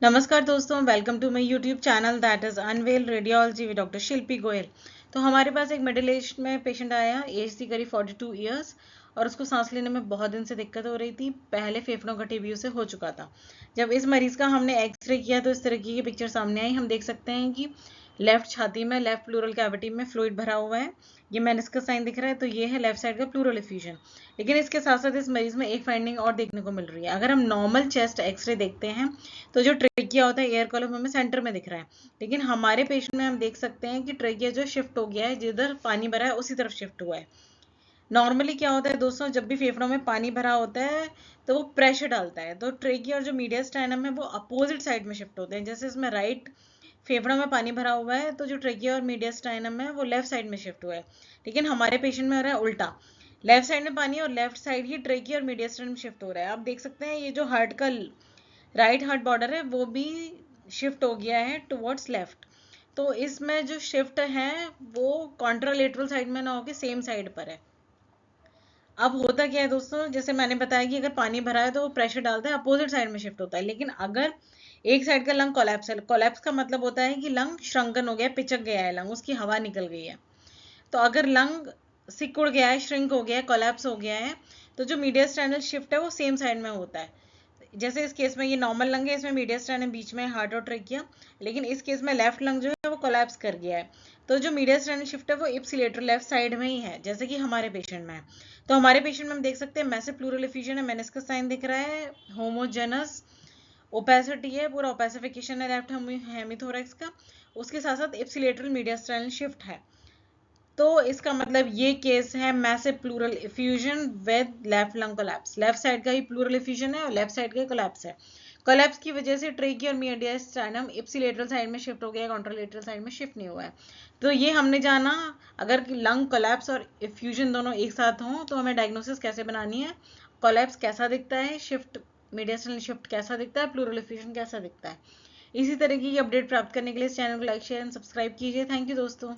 नमस्कार दोस्तों, welcome to my YouTube channel that is unveil radiology with doctor Shilpi Goyal. तो हमारे पास एक मिडिल एज में पेशेंट आया, एज थी करीब 42 ईयर्स और उसको सांस लेने में बहुत दिन से दिक्कत हो रही थी। पहले फेफड़ों का टीबी उसे हो चुका था। जब इस मरीज का हमने एक्सरे किया तो इस तरह की पिक्चर सामने आई। हम देख सकते हैं कि लेफ्ट छाती में, लेफ्ट प्लूरल कैविटी में फ्लूइड भरा हुआ है। ये मेनिस्कस साइन दिख रहा है, तो ये है लेफ्ट साइड का प्लूरल एफ्यूजन। लेकिन इसके साथ साथ इस मरीज में एक फाइंडिंग और देखने को मिल रही है। अगर हम नॉर्मल चेस्ट एक्सरे देखते हैं तो जो ट्रेकिया होता है, एयर कॉलम हमें सेंटर में दिख रहा है। लेकिन हमारे पेशेंट में हम देख सकते हैं कि ट्रेकिया जो शिफ्ट हो गया है, जिधर पानी भरा है उसी तरफ शिफ्ट हुआ है। नॉर्मली क्या होता है दोस्तों, जब भी फेफड़ों में पानी भरा होता है तो वो प्रेशर डालता है, तो ट्रेकिया और जो मीडियस्टाइनम है वो अपोजिट साइड में शिफ्ट होते हैं। जैसे इसमें राइट फेफड़ों में पानी भरा हुआ है, तो जो ट्रेकिया और मीडियस्टाइनम है वो लेफ्ट साइड में शिफ्ट हुआ है। लेकिन हमारे पेशेंट में हो रहा है उल्टा, लेफ्ट साइड में पानी और लेफ्ट साइड ही ट्रेकिया और मीडियस्टाइनम शिफ्ट हो रहा है। आप देख सकते हैं ये जो हार्ट का राइट हार्ट बॉर्डर है वो भी शिफ्ट हो गया है टुवर्ड्स लेफ्ट। तो इसमें जो शिफ्ट है वो कॉन्ट्रालेटरल साइड में ना होकर सेम साइड पर है। अब होता क्या है दोस्तों, जैसे मैंने बताया कि अगर पानी भरा है तो वो प्रेशर डालता है, अपोजिट साइड में शिफ्ट होता है। लेकिन अगर एक साइड का लंग कोलैप्स है, कोलैप्स का मतलब होता है कि लंग श्रंकन हो गया, पिचक गया है लंग, उसकी हवा निकल गई है। तो अगर लंग सिकुड़ गया है, श्रिंक हो गया है, कोलैप्स हो गया है, तो जो मीडियस्टाइनल शिफ्ट है वो सेम साइड में होता है। जैसे इस केस में ये नॉर्मल लंग है, इसमें मीडियस्टाइन है, बीच में हार्ट और ट्रेकिया। लेकिन इस केस में लेफ्ट लंग जो है वो कोलैप्स कर गया है। तो जो मीडियस्टाइनल शिफ्ट है वो इप्सिलेटर लेफ्ट साइड में ही है, जैसे कि हमारे पेशेंट में है। तो हमारे पेशेंट में हम देख सकते हैं मैसिव प्लूरल एफ्यूजन है, मेनिस्कस साइन दिख रहा है, होमोजेनस ओपेसिटी है, पूरा ओपेसिफिकेशन है लेफ्ट हेमिथोरेक्स का। उसके साथ साथ इप्सिलेटरल मीडियस्टाइनल शिफ्ट है। तो इसका मतलब ये केस है massive pleural effusion with left lung collapse. Left side का ही प्लूरल एफ्यूजन है और लेफ्ट साइड का ही कोलैप्स है। कोलैप्स की वजह से ट्रेकिया और मीडियस्टाइनम इप्सिलेटरल साइड में शिफ्ट हो गया, कॉन्ट्रालेटरल साइड में शिफ्ट नहीं हुआ है। तो ये हमने जाना, अगर लंग कोलैप्स और एफ्यूजन दोनों एक साथ हों तो हमें डायग्नोसिस कैसे बनानी है, कोलैप्स कैसा दिखता है, शिफ्ट मीडियस्टाइनल शिफ्ट कैसा दिखता है, प्लूरल एफ्यूजन कैसा दिखता है। इसी तरह की अपडेट प्राप्त करने के लिए इस चैनल को लाइक शेयर एंड सब्सक्राइब कीजिए। थैंक यू दोस्तों।